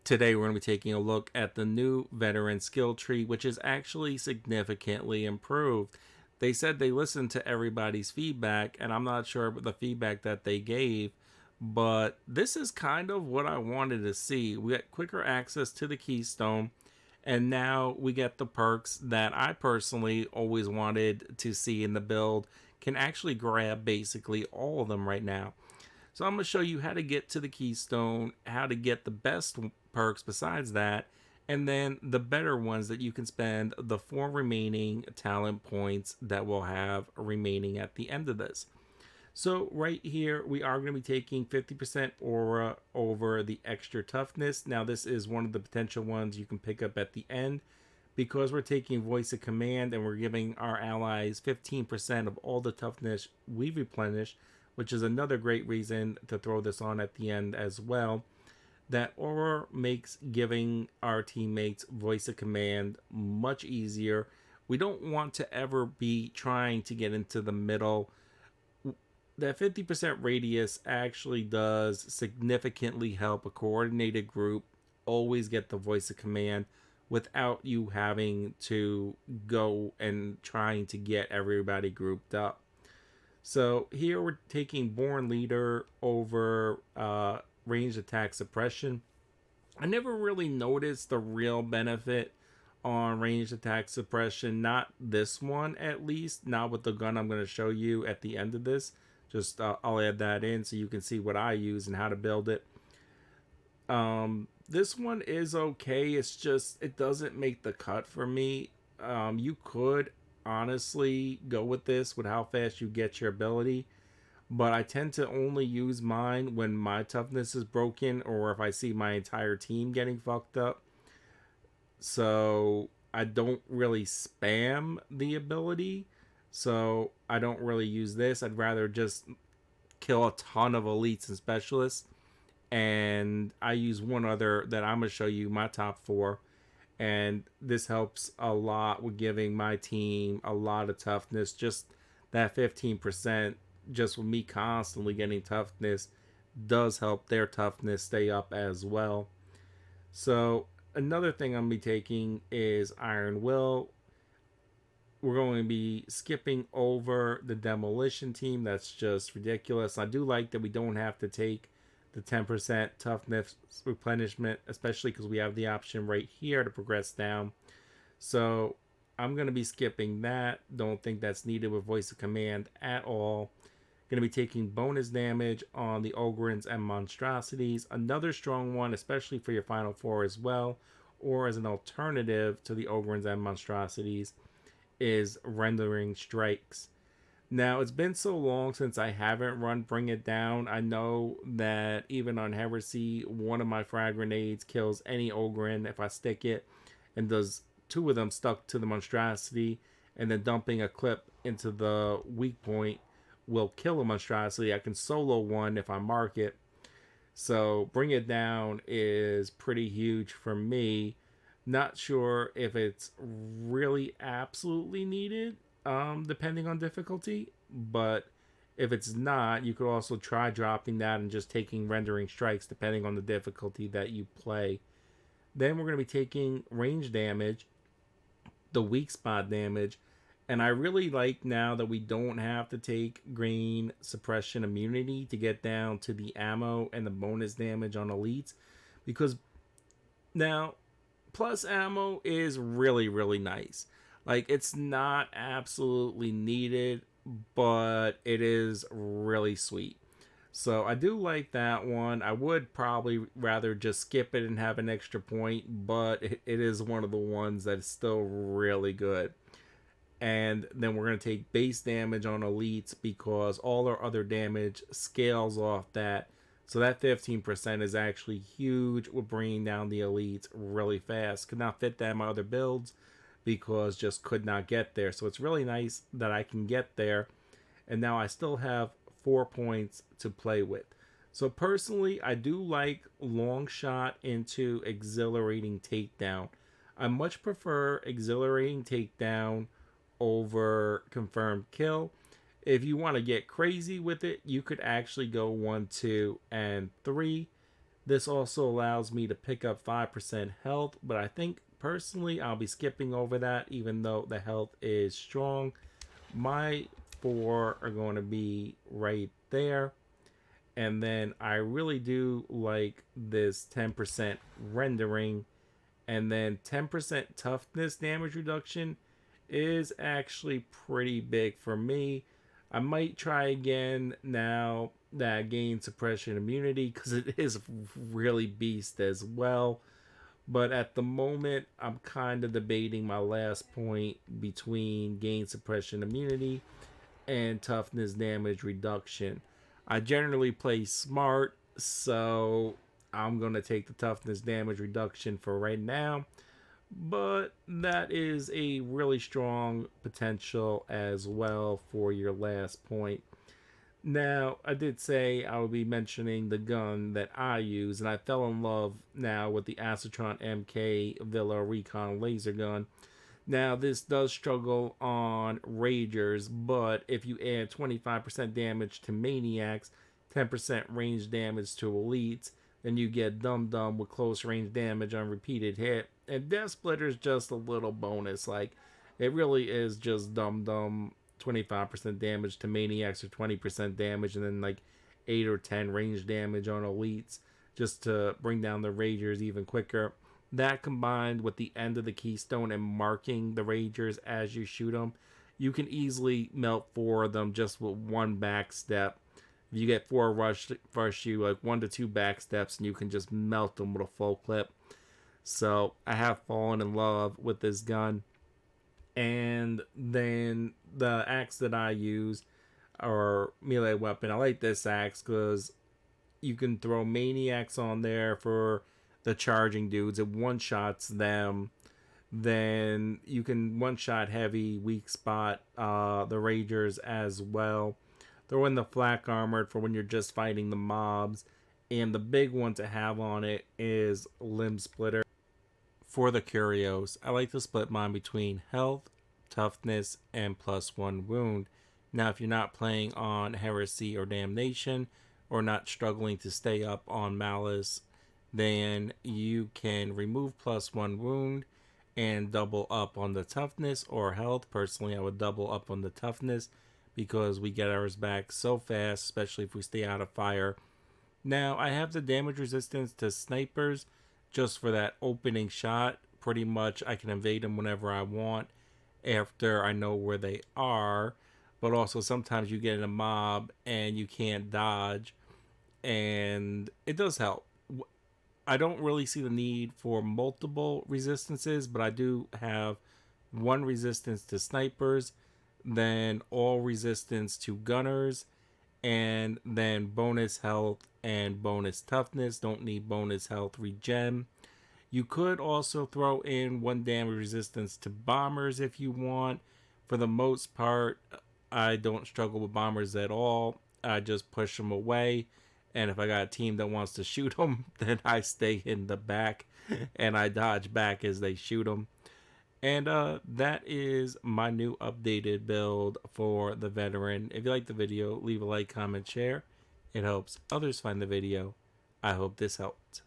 Today we're going to be taking a look at the new veteran skill tree, which is actually significantly improved. They said they listened to everybody's feedback, and I'm not sure about the feedback that they gave, but this is kind of what I wanted to see. We got quicker access to the keystone, and now we get the perks that I personally always wanted to see in the build. Can actually grab basically all of them right now. So I'm going to show you how to get to the keystone, how to get the best perks besides that, and then the better ones that you can spend the 4 remaining talent points that we'll have remaining at the end of this. So right here, we are going to be taking 50% aura over the extra toughness. Now this is one of the potential ones you can pick up at the end, because we're taking voice of command and we're giving our allies 15% of all the toughness we replenish, which is another great reason to throw this on at the end as well. That aura makes giving our teammates voice of command much easier. We don't want to ever be trying to get into the middle. That 50% radius actually does significantly help a coordinated group always get the voice of command without you having to go and trying to get everybody grouped up. So here we're taking Born Leader over ranged attack suppression. I never really noticed the real benefit on ranged attack suppression. Not this one, at least. Not with the gun I'm going to show you at the end of this. Just I'll add that in so you can see what I use and how to build it. This one is okay. It's just it doesn't make the cut for me. You could honestly go with this with how fast you get your ability, but I tend to only use mine when my toughness is broken or if I see my entire team getting fucked up. So I don't really spam the ability, so I don't really use this. I'd rather just kill a ton of elites and specialists, and I use one other that I'm going to show you, my top 4. And this helps a lot with giving my team a lot of toughness. Just that 15%, just with me constantly getting toughness, does help their toughness stay up as well. So another thing I'm going to be taking is Iron Will. We're going to be skipping over the demolition team. That's just ridiculous. I do like that we don't have to take the 10% toughness replenishment, especially because we have the option right here to progress down. So I'm going to be skipping that. Don't think that's needed with voice of command at all. Going to be taking bonus damage on the Ogrins and Monstrosities. Another strong one, especially for your final 4 as well, or as an alternative to the Ogrins and Monstrosities, is Rendering Strikes. Now, it's been so long since I haven't run Bring It Down. I know that even on Heresy, one of my frag grenades kills any Ogrin if I stick it, and does 2 of them stuck to the monstrosity, and then dumping a clip into the weak point will kill a monstrosity. I can solo one if I mark it. So Bring It Down is pretty huge for me. Not sure if it's really absolutely needed, depending on difficulty, but if it's not, you could also try dropping that and just taking Rendering Strikes depending on the difficulty that you play. Then we're going to be taking range damage, the weak spot damage, and I really like now that we don't have to take green suppression immunity to get down to the ammo and the bonus damage on elites, because now plus ammo is really, really nice. Like, it's not absolutely needed, but it is really sweet. So I do like that one. I would probably rather just skip it and have an extra point, but it is one of the ones that's still really good. And then we're going to take base damage on elites because all our other damage scales off that. So that 15% is actually huge with bringing down the elites really fast. Could not fit that in my other builds because just could not get there. So it's really nice that I can get there. And now I still have 4 points to play with. So personally, I do like long shot into exhilarating takedown. I much prefer exhilarating takedown over confirmed kill. If you want to get crazy with it, you could actually go 1, 2, and 3. This also allows me to pick up 5% health, but I think personally I'll be skipping over that even though the health is strong. My 4 are going to be right there. And then I really do like this 10% rendering, and then 10% toughness damage reduction is actually pretty big for me. I might try again now that I gain suppression immunity because it is really beast as well. But at the moment, I'm kind of debating my last point between gain suppression immunity and toughness damage reduction. I generally play smart, so I'm going to take the toughness damage reduction for right now. But that is a really strong potential as well for your last point. Now, I did say I would be mentioning the gun that I use, and I fell in love now with the Acetron MK Villa Recon laser gun. Now, this does struggle on Ragers, but if you add 25% damage to Maniacs, 10% range damage to Elites, then you get Dum Dum with close range damage on repeated hit. And Death Splitter is just a little bonus. Like, it really is just Dum Dum, 25% damage to Maniacs or 20% damage, and then like 8 or 10 range damage on Elites just to bring down the Ragers even quicker. That combined with the end of the keystone and marking the Ragers as you shoot them, you can easily melt 4 of them just with one back step. If you get 4 rush you like 1 to 2 back steps, and you can just melt them with a full clip. So I have fallen in love with this gun. And then the axe that I use, or melee weapon, I like this axe because you can throw maniacs on there for the charging dudes. It one-shots them. Then you can one-shot heavy, weak spot the ragers as well. Throw in the flak armored for when you're just fighting the mobs. And the big one to have on it is limb splitter. For the Curios, I like to split mine between health, toughness, and +1 wound. Now, if you're not playing on Heresy or Damnation, or not struggling to stay up on Malice, then you can remove +1 wound and double up on the toughness or health. Personally, I would double up on the toughness because we get ours back so fast, especially if we stay out of fire. Now, I have the damage resistance to snipers just for that opening shot. Pretty much I can evade them whenever I want after I know where they are. But also sometimes you get in a mob and you can't dodge, and it does help. I don't really see the need for multiple resistances, but I do have one resistance to snipers, then all resistance to gunners, and then bonus health and bonus toughness. Don't need bonus health regen. You could also throw in 1 damage resistance to bombers if you want. For the most part, I don't struggle with bombers at all. I just push them away. And if I got a team that wants to shoot them, then I stay in the back and I dodge back as they shoot them. And that is my new updated build for the veteran. If you like the video, leave a like, comment, share. It helps others find the video. I hope this helped.